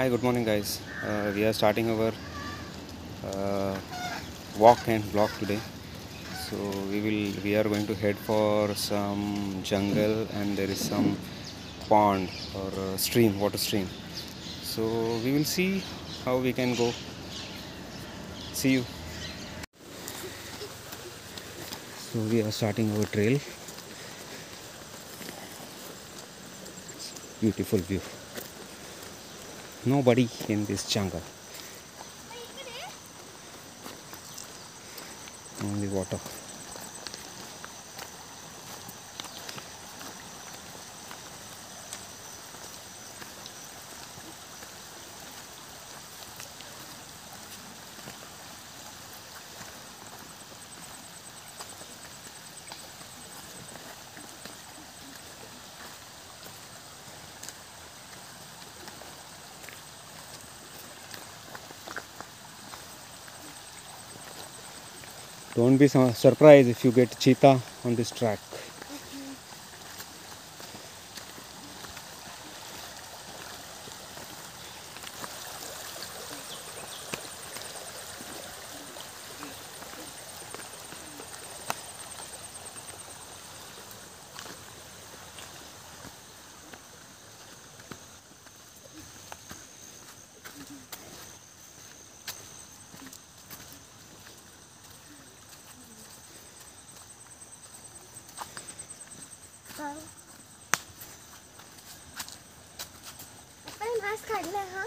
Hi, good morning, guys. We are starting our uh, walk and vlog today. So we are going to head for some jungle, and there is some pond or stream, water stream. So we will see how we can go. See you. So we are starting our trail. Beautiful view. Nobody in this jungle. Only water. Don't be surprised if you get cheetah on this track. आपण mask काढला हा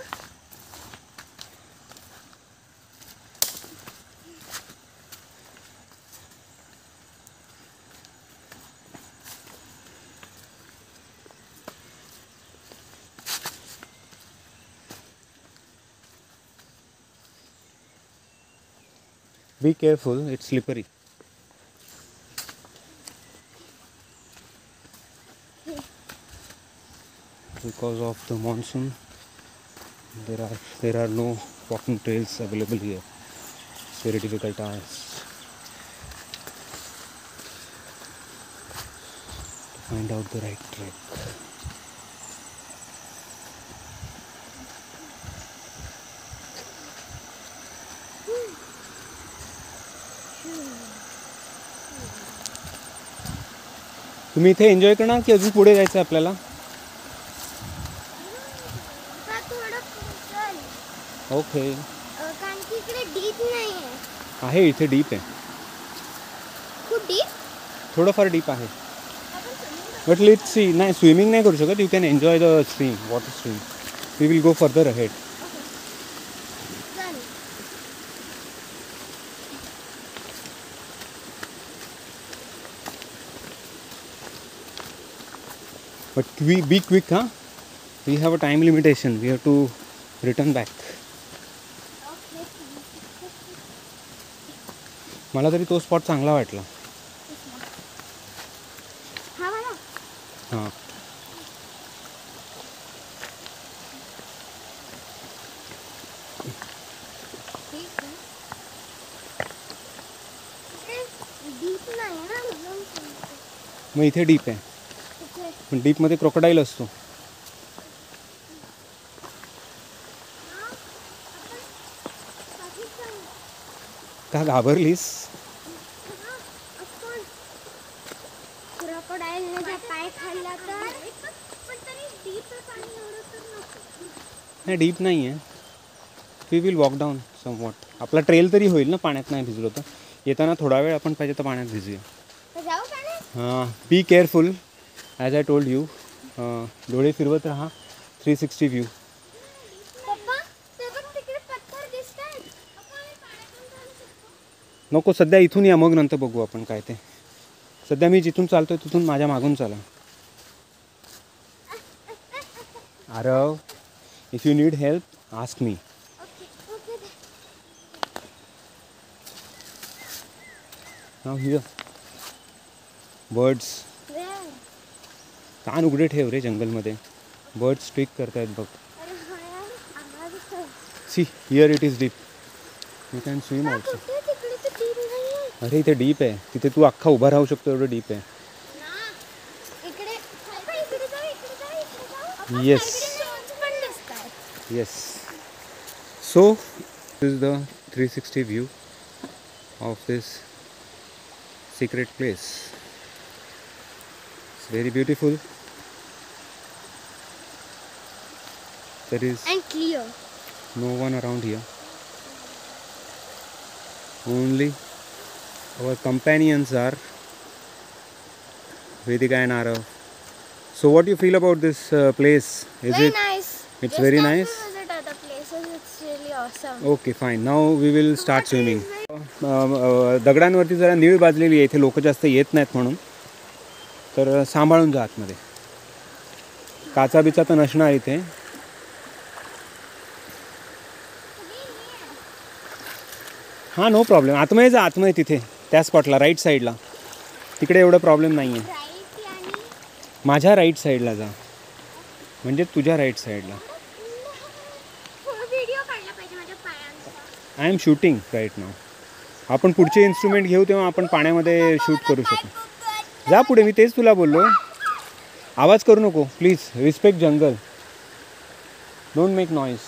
Be careful, it's slippery. Because of the monsoon, there are no walking trails available here. It's very difficult task to find out the right track. तुम्ही इथे enjoy करणार की अजून पुढे जायचं आपल्याला? ओके. कारण की इकडे डीप नाही आहे इथे डीप आहे. खूप डीप? थोडंफार डीप आहे. But let's see. नाही, स्विमिंग नाही करू शकत. You can enjoy the stream, water stream. We will go further ahead. But we be quick, huh? We have a time limitation. We have to return back. मला तरी तो spot चांगला वाटला. हा मला हां. डीप नाही ना म्हणून मग इथे डीप आहे. पण डीपमध्ये क्रोकोडाईल असतो. का घाबरलीस? क्रोकोडाईलने जर पाय खाल्ला तर पण तरी डीप पाणी एवढं तर नको. नाही, डीप नाही आहे. We will walk down somewhat. आपला ट्रेल तरी होईल ना पाण्यात नाही भिजलो तर. येताना थोडा वेळ आपण पाहिजे तर पाण्यात भिजूया. जाऊ पाण्यात? हां. Be careful as I told you. डोळे फिरवत राहा. 360 व्ह्यू. पप्पा ते बघ तिकडे पत्थर दिसतात. नको, सध्या इथून या, मग नंतर बघू आपण काय ते. सध्या मी जिथून चालतोय तिथून माझ्या मागून चला. Aarav, if you need help ask me. Now hear birds. कान उघडे ठेव रे जंगलमध्ये. बर्ड्स स्ट्रिक करतायत बघ. See here it is deep. You can swim also. अरे इथे डीप आहे. तिथे तू अख्खा उभा राहू शकतो एवढं डीप आहे. Yes. Yes. So this is the 360 view of this secret place. It's very beautiful. There is And clear. no one around here. Only our companions are Vedika and Arav. So what do you feel about this place? Is Very it? nice. It's Just very come nice. to visit other places. It's really awesome. Okay fine. Now we will start swimming. दगडांवरती जरा नीळ बाजलेली आहे, इथे लोक जास्त येत नाहीत म्हणून, तर सांभाळून जा आतमध्ये. काचा बिचा तर नसणार इथे. हां, नो प्रॉब्लेम. आतमध्ये जा, आतमध्ये तिथे त्या स्पॉटला राईट साईडला, तिकडे एवढं प्रॉब्लेम नाही आहे. Right आणि माझ्या राईट साईडला जा, म्हणजे तुझ्या राईट साईडला. व्हिडिओ काढला पाहिजे माझ्या पायांचा. आय एम शूटिंग राईट नाव. आपण पुढचे इन्स्ट्रुमेंट घेऊ तेव्हा आपण पाण्यामध्ये शूट करू शकू. जा पुढे, मी तेच तुला बोललो. आवाज करू नको please. Respect jungle. Don't make noise.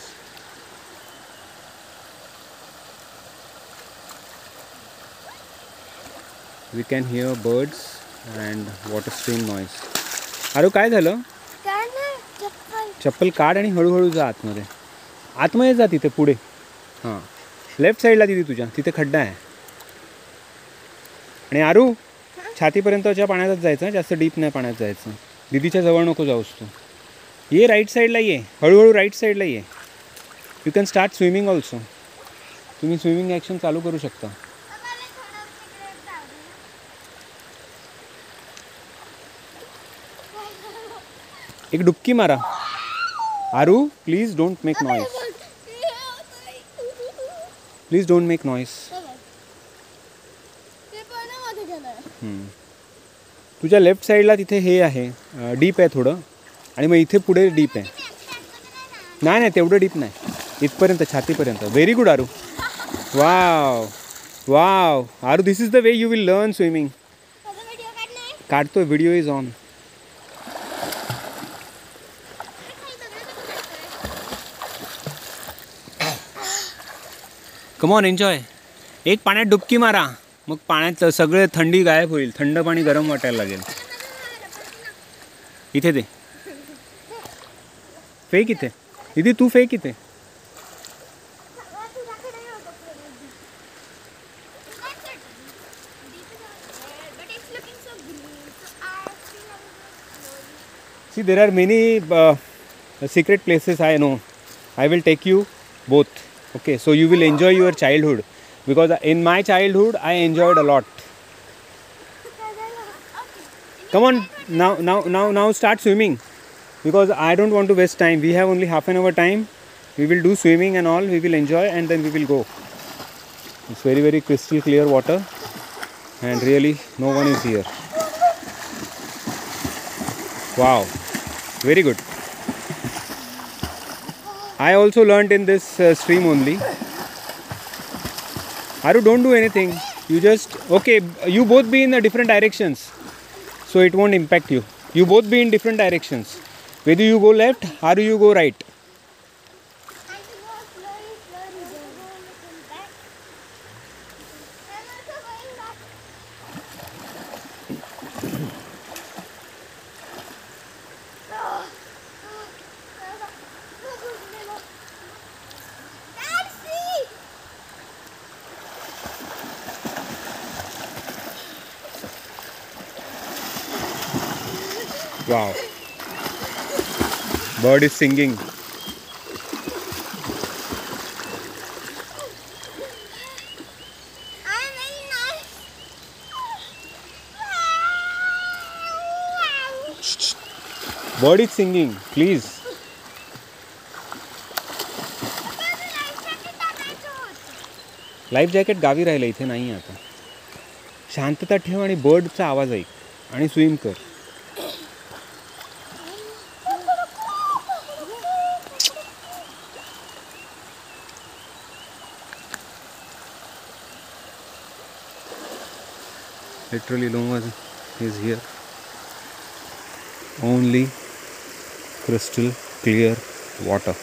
We can hear birds and water stream noise. अरे काय झालं? काय नाही, चप्पल. चप्पल काढ आणि हळूहळू जा आतमध्ये. आतमध्ये जा तिथे पुढे. हां, लेफ्ट साईडला दिदी तुझ्या तिथे खड्डा आहे. आणि आरू, छातीपर्यंतच्या पाण्यातच जायचं, जास्त डीप नाही पाण्यात जायचं. दीदीच्या जवळ नको जाऊस तू. ये राईट साईडला ये, हळूहळू राईट साईडला ये. You can start swimming also. तुम्ही स्विमिंग ॲक्शन चालू करू शकता. आम्हाला थोडं तिकडे जाऊ दे. एक डुबकी मारा. Aaru please don't make noise. Please don't make noise. ते पाण्यामध्ये गेलंय. तुझ्या लेफ्ट साईडला तिथे हे आहे, डीप आहे थोडं, आणि मग इथे पुढे डीप आहे. नाही नाही, तेवढं डीप नाही, इथपर्यंत, छातीपर्यंत. Very good Aaru. Wow wow Aaru, this is the way you will learn swimming. माझा व्हिडिओ काढणार. काढतोय, video is on. Come on, enjoy. एक पाण्यात डुबकी मारा, मग पाण्यात सगळे थंडी गायब होईल. थंड पाणी गरम वाटायला लागेल. इथे दे. फेक इथे. दीदी तू फेक इथे. See, there are many secret places I know. I will take you both. Okay, so you will enjoy your childhood, because in my childhood I enjoyed a lot. Come on, now start swimming, because I don't want to waste time. We have only half an hour time. We will do swimming and all. We will enjoy and then we will go. It's very, very crystal clear water, and really no one is here. Wow, very good. I also learnt in this stream only. Aru, don't do anything. You just, okay, you both be in the different directions, so it won't impact you. You both be in different directions. Whether you go left or you go right. Wow. Bird is singing. Bird is singing, please. Life jacket Gavi राहिलं, इथे नाही आता. शांतता ठेव आणि बर्डचा आवाज ऐक आणि स्विम कर. Literally no one is here. Only crystal clear water.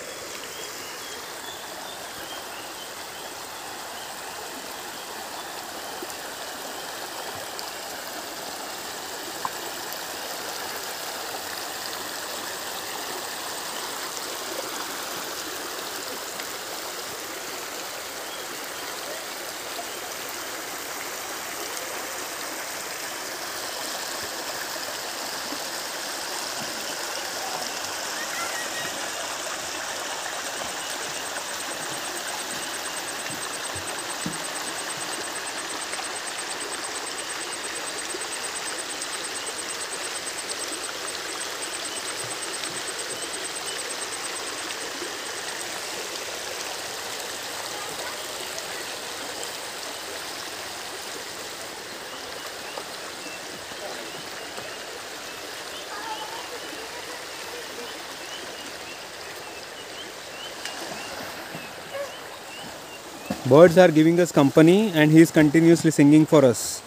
Birds are giving us company and he is continuously singing for us.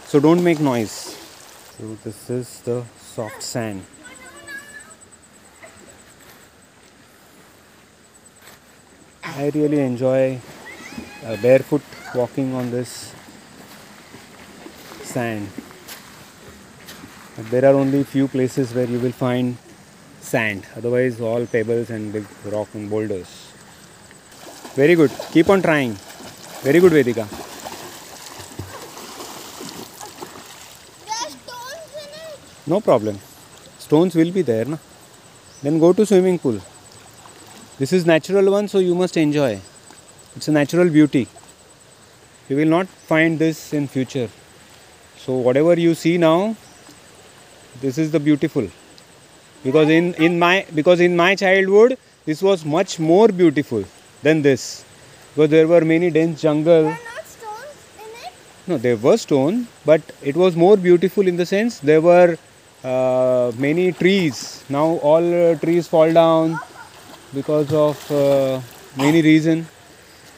So don't make noise. So this is the soft sand. I really enjoy barefoot walking on this sand. There are only few places where you will find sand, otherwise all pebbles and big rock and boulders. Very good, keep on trying. Very good, Vedika. There are stones in it. No problem. Stones will be there, na? Then go to swimming pool. This is natural one, so you must enjoy. It's a natural beauty. You will not find this in future. So whatever you see now, this is the beautiful. Because in my childhood, this was much more beautiful than this. Because there were many dense jungle. There are not stones in it. No, there were stone, but it was more beautiful in the sense there were many trees. Now all trees fall down because of many reasons.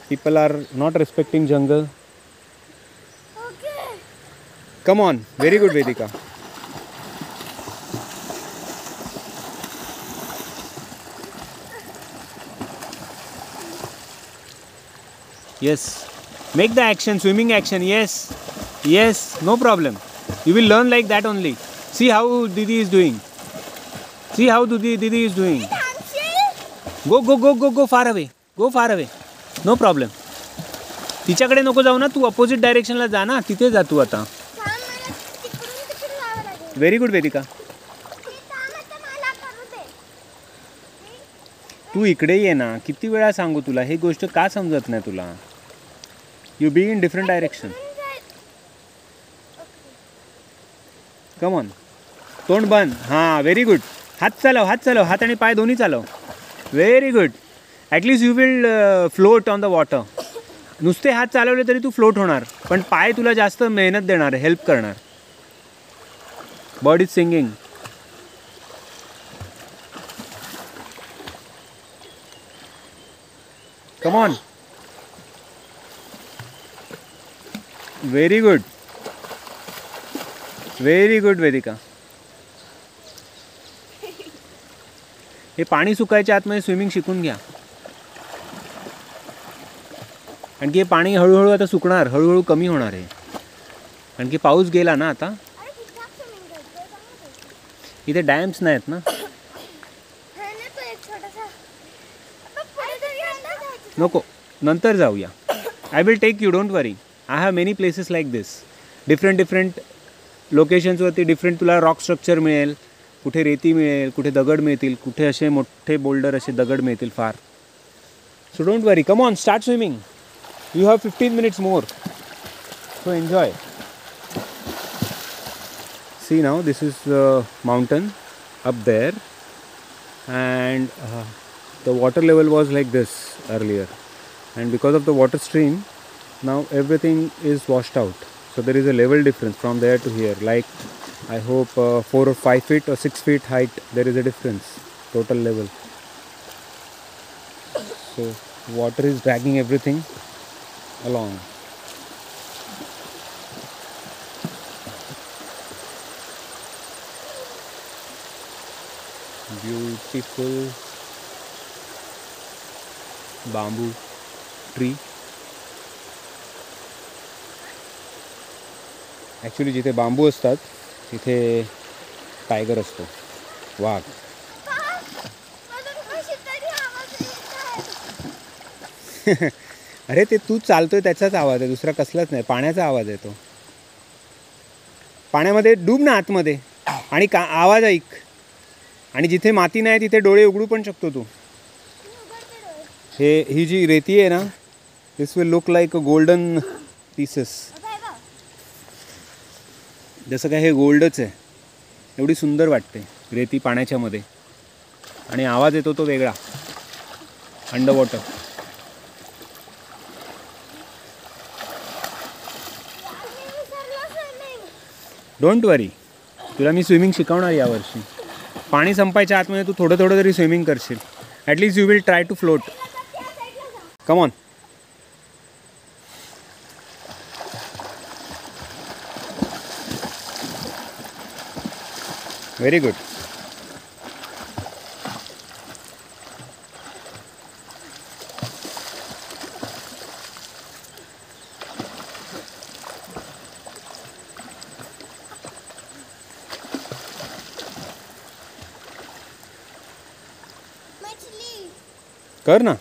People are not respecting jungle. Okay. Come on, very good, Vedika. Yes, make the action, swimming action. Yes, yes, no problem. You will learn like that only. See how Didi is doing. See how Didi is doing. Hansil. Go far away. Go far away. No problem. तिच्याकडे नको जाऊ ना, तू opposite डायरेक्शनला जा ना, तिथे जा तू आता. थांब, मला तिकडून जावं लागेल. Very good, Vedika. हे थांब, आता मला करू दे. तू इकडे ये ना, किती वेळा सांगू तुला, ही गोष्ट का समजत नाही तुला? You be in different direction. Come on. तोंड बंद. हां, व्हेरी गुड. हात चालव, हात आणि पाय दोन्ही चालव. Very good. At least you will float on the water. नुसते हात चालवले तरी तू फ्लोट होणार, पण पाय तुला जास्त मेहनत देणार, हेल्प करणार. Bird is singing. Come on. Very good. Very good, Vedika. हे पाणी सुकायच्या आतमध्ये स्विमिंग शिकून घ्या. कारण की हे पाणी हळूहळू आता सुकणार, हळूहळू कमी होणार आहे. कारण की पाऊस गेला ना आता. अरे ठीक-ठाक स्विमिंग करतोय, चांगलं. इथे डॅम्स नाहीत ना. हा ना, तो एक छोटासा. आता पुढे तरी अंदाज आहे. नको, नंतर जाऊया. I will take you, don't worry. I have many places like this. Different लोकेशन्सवरती डिफरंट तुला रॉक स्ट्रक्चर मिळेल. कुठे रेती मिळेल, कुठे दगड मिळतील, कुठे असे मोठे बोल्डर असे दगड मिळतील फार. So don't worry, come on, start swimming. You have 15 minutes more, so enjoy. See now, this is the mountain up there, and the water level was like this earlier, and because of the water stream, now everything is washed out. So there is a level difference from there to here, like I hope 4 or 5 feet or 6 feet height. There is a difference, total level. So water is dragging everything along. Beautiful bamboo tree. Actually जिथे bamboo असतात तिथे tiger असतो, वाघ. अरे ते तू चालतोय त्याचाच आवाज आहे, दुसरा कसलाच नाही. पाण्याचा आवाज आहे तो. पाण्यामध्ये डूब ना आतमध्ये आणि आवाज ऐक. आणि जिथे माती नाही तिथे डोळे उघडू पण शकतो तू. ही जी रेती आहे ना, this will look like a golden pieces. जसं काय हे गोल्डच आहे. एवढी सुंदर वाटते रेती पाण्याच्या मध्ये. आणि आवाज येतो तो वेगळा, अंडर वॉटर. डोंट वरी, तुला मी स्विमिंग शिकवणार यावर्षी. पाणी संपायच्या आतमध्ये तू थोडं तरी स्विमिंग करशील. At least you will try to float. Come on. Very good. मछली कर ना.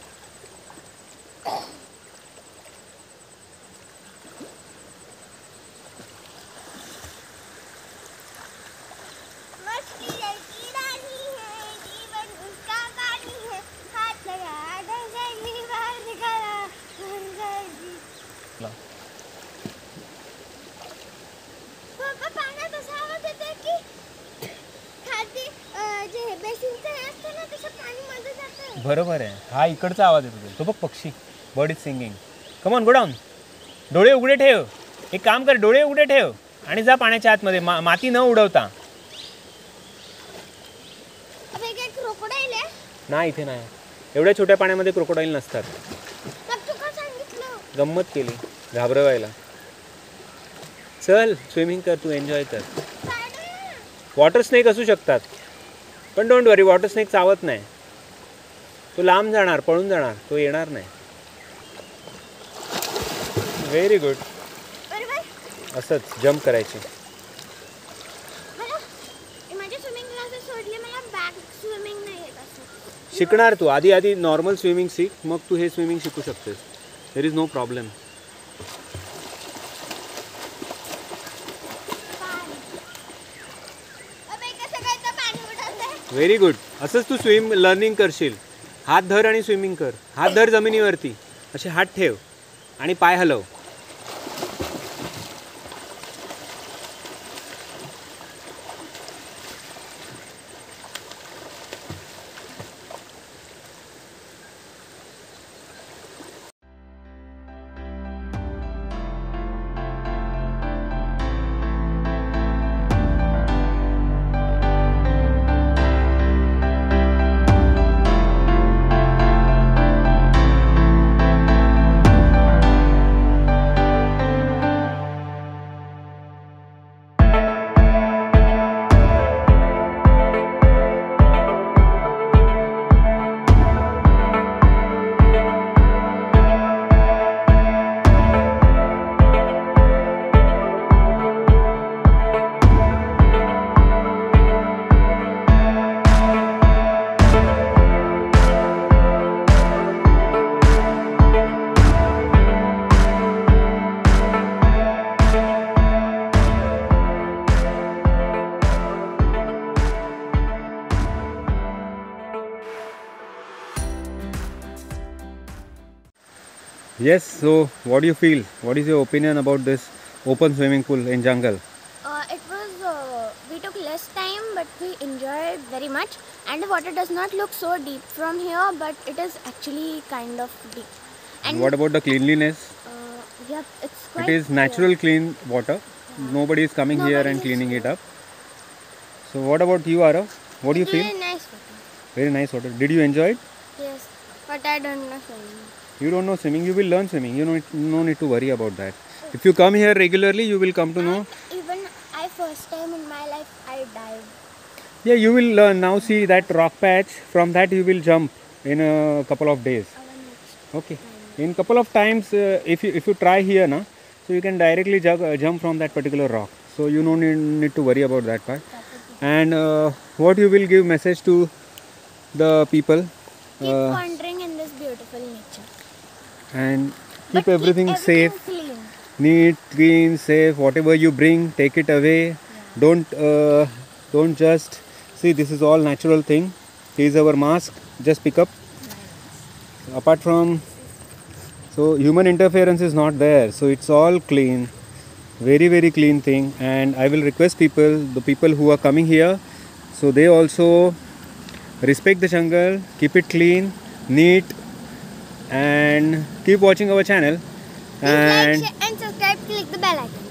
मछली लड़की रानी है, जीवन उसका पानी है, हाथ लगा गंगा बाहर निकाला गंगा जी. पापा पाण्यात असा आवाज येतोय की खाली जे बेसिनचं हे असतं ना तसं पाणी मध्ये जातं. बरोबर आहे. हा इकडचा आवाज येतो. तो बघ पक्षी. Bird is singing. Come on, go down. डोळे उघडे ठेव. एक काम कर, डोळे उघडे ठेव आणि जा पाण्याच्या आतमध्ये, माती न उडवता. अबे काय क्रोकोडाईल आहे? नाही, इथे नाही. एवढ्या छोट्या पाण्यामध्ये क्रोकोडाईल नसतात. मग तू का सांगितलं? गंमत केली घाबरवायला. चल स्विमिंग कर, तू एन्जॉय कर. वॉटर स्नेक असू शकतात, पण डोंट वरी, वॉटर स्नेक चावत नाही. तो लांब जाणार, पळून जाणार, तो येणार नाही. Very good. बरोबर. असंच जंप करायची. मला माझे स्विमिंग क्लासेस सोडले, मला बॅक स्विमिंग नाही येत असं. शिकणार तू. आधी नॉर्मल स्विमिंग शिक, मग तू हे स्विमिंग शिकू शकतेस. There is no problem. अबे कसं काय तर पाणी उडवतंय? Very good. असंच तू स्विम लर्निंग करशील. हात धर आणि स्विमिंग कर. हात धर जमिनीवरती, असे हात ठेव आणि पाय हलव. Yes, so what do you feel? What is your opinion about this open swimming pool in jungle? We took less time, but we enjoyed very much. And the water does not look so deep from here, but it is actually kind of deep. And what about the cleanliness? Yeah, it's quite. It is natural clean water. Nobody is coming here and cleaning it up. So what about you, Arav? What do you feel? Very nice water. Very nice water. Did you enjoy it? Yes, but I don't know swimming. You don't know swimming, you will learn swimming. You no need to worry about that. If you come here regularly, you will come to know. Even I first time in my life I dived. Yeah, you will learn. Now see that rock patch. From that you will jump in a couple of days. Okay. In couple of times, if you try here, na, so you can directly jump from that particular rock. So you don't need to worry about that part. And what you will give message to the people? Keep wandering in this beautiful nature. And But keep everything safe, clean. neat, clean, safe. Whatever you bring, take it away. Yeah. Don't just see. This is all natural thing. Here's our mask. Just pick up. Apart from, so human interference is not there. So it's all clean. Very, very clean thing. And I will request people, the people who are coming here, so they also respect the jungle, keep it clean, neat, and keep watching our channel. Please And like, share and subscribe. Click the bell icon.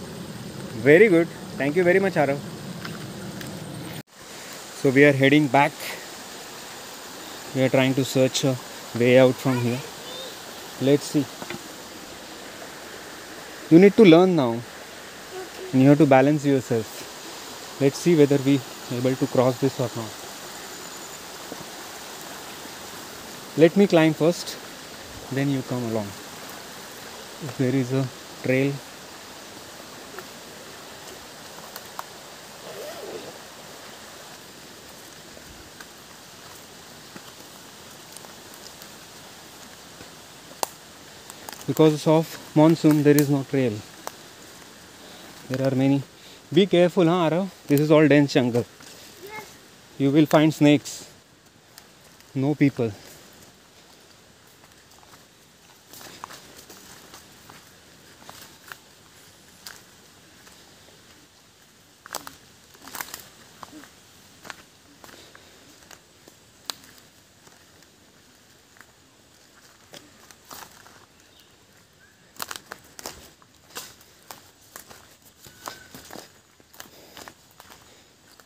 very good. Thank you very much, Arav. So we are heading back. We are trying to search a way out from here. Let's see. You need to learn now. And you have to balance yourself. Let's see whether we able to cross this or not. Let me climb first, then you come along. If there is a trail. Because of monsoon, there is no trail. There are many. Be careful, huh, Arav? This is all dense jungle. Yes. You will find snakes. No people.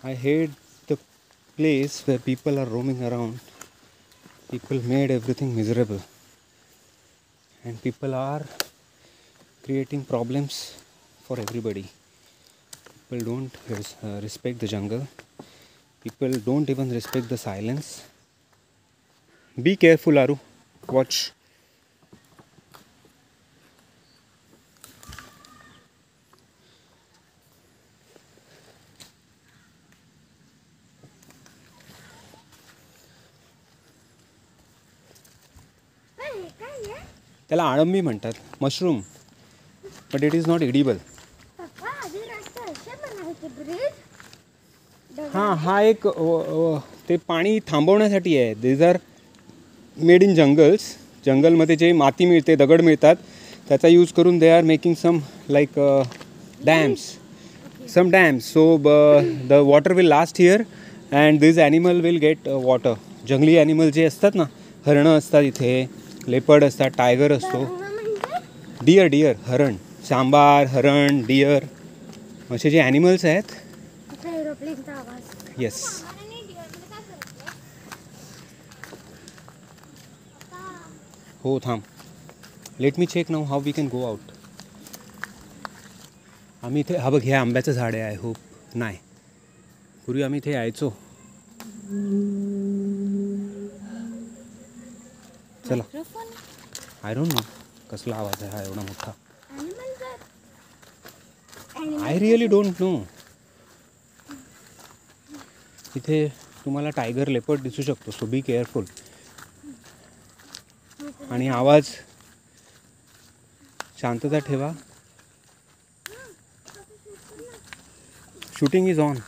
I hate the place where people are roaming around. People made everything miserable. And people are creating problems for everybody. People don't respect the jungle. People don't even respect the silence. Be careful, Aru. Watch. हे काय आहे? त्याला आळंबी म्हणतात, mushroom, but it is not edible. पप्पा आधी रस्ते असे बनायचे bridge. हां, हा एक ते पाणी थांबवण्यासाठी आहे. These are made in jungles. जंगलमध्ये जे माती मिळते, दगड मिळतात, त्याचा यूज करून they are making some like dams. Some dams. So the water will last here and this animal will get water. जंगली ॲनिमल जे असतात ना, हरणं असतात इथे, लेपर्ड असतात, टायगर असतो, डिअर, हरण, सांबार, हरण, डिअर, असे जे ॲनिमल्स आहेत. एरोप्लेनचा आवाज. येस. हो, थांब. Let me check now how we can go out. आम्ही इथे, हा बघ, हे आंब्याचं झाड आहे. आय होप नाही, पूर्वी आम्ही इथे यायचो. चला. आय डोंट नो कसला आवाज आहे हा एवढा मोठा. I really don't know. इथे तुम्हाला टायगर, लेपर्ड दिसू शकतो. So be careful. आणि आवाज, शांतता ठेवा. Shooting is on.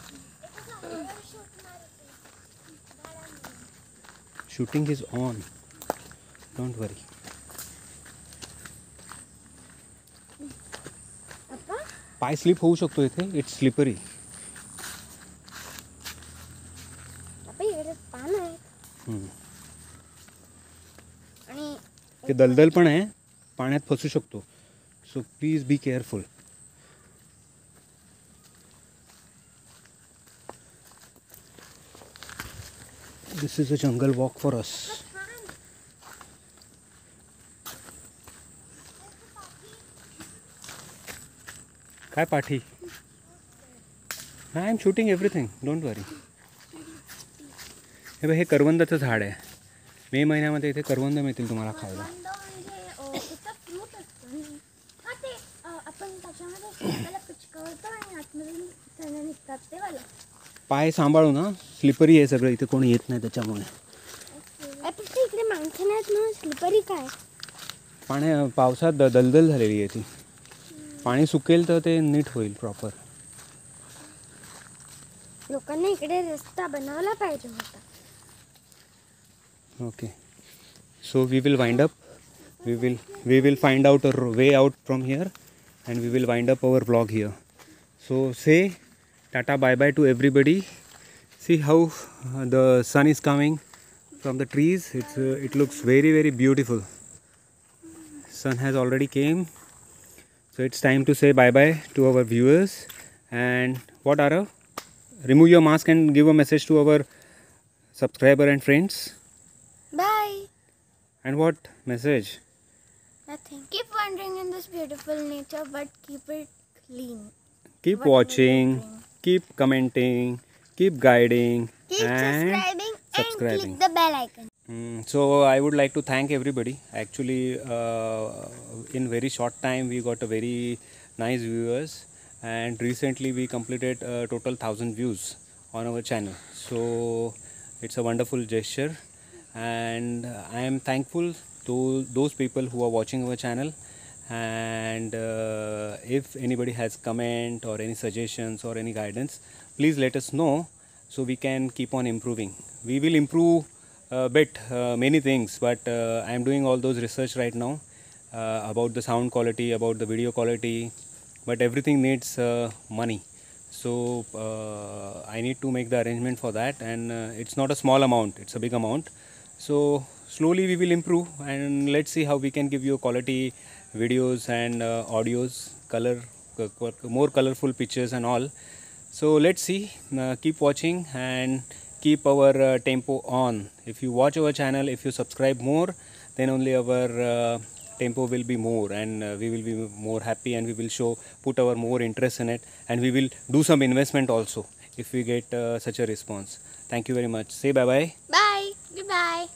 Shooting is on. Don't worry. पाय स्लिप होऊ शकतो इथे. It's slippery. ते दलदल पण आहे, पाण्यात फसू शकतो. So please be careful. This is a jungle walk for us. काय पाठी? I am shooting everything. Don't worry. हे बघ, हे करवंदाचं झाड आहे. मे महिन्यामध्ये इथे करवंद मिळतील तुम्हाला खायला. पाय सांभाळू ना, स्लिपरी आहे सगळं. इथे कोणी येत नाही त्याच्यामुळे. इकडे माणसं नाहीत ना, स्लिपरी काय? पावसात दलदल झालेली आहे ती. पाणी सुकेल तर ते नीट होईल प्रॉपर. लोकांना इकडे रस्ता बनवला पाहिजे होता. Okay. So we will wind up. We will find out a way out from here and we will wind up our vlog here. So say tata bye bye to everybody. See how the sun is coming from the trees. It looks very, very beautiful. Sun has already came. So it's time to say bye bye to our viewers. And what, Arav? Remove your mask and give a message to our subscriber and friends. Bye. And what message? Nothing. Keep wandering in this beautiful nature, but keep it clean. Keep What watching, will you bring? keep commenting, keep guiding, Keep and subscribing subscribing. and click the bell icon. So I would like to thank everybody. Actually, in very short time we got a very nice viewers, and recently we completed total 1,000 views on our channel. So it's a wonderful gesture, and I am thankful to those people who are watching our channel. And if anybody has comment or any suggestions or any guidance, please let us know so we can keep on improving. We will improve a bit many things, but I am doing all those research right now about the sound quality, about the video quality, but everything needs money. So I need to make the arrangement for that, and it's not a small amount, it's a big amount. So slowly we will improve, and let's see how we can give you quality videos and audios, more colorful pictures and all. So let's see, keep watching and keep our tempo on. If you watch our channel, if you subscribe more, then only our tempo will be more, and we will be more happy, and we will put our more interest in it, and we will do some investment also if we get such a response. Thank you very much. Say bye bye. Bye. Goodbye.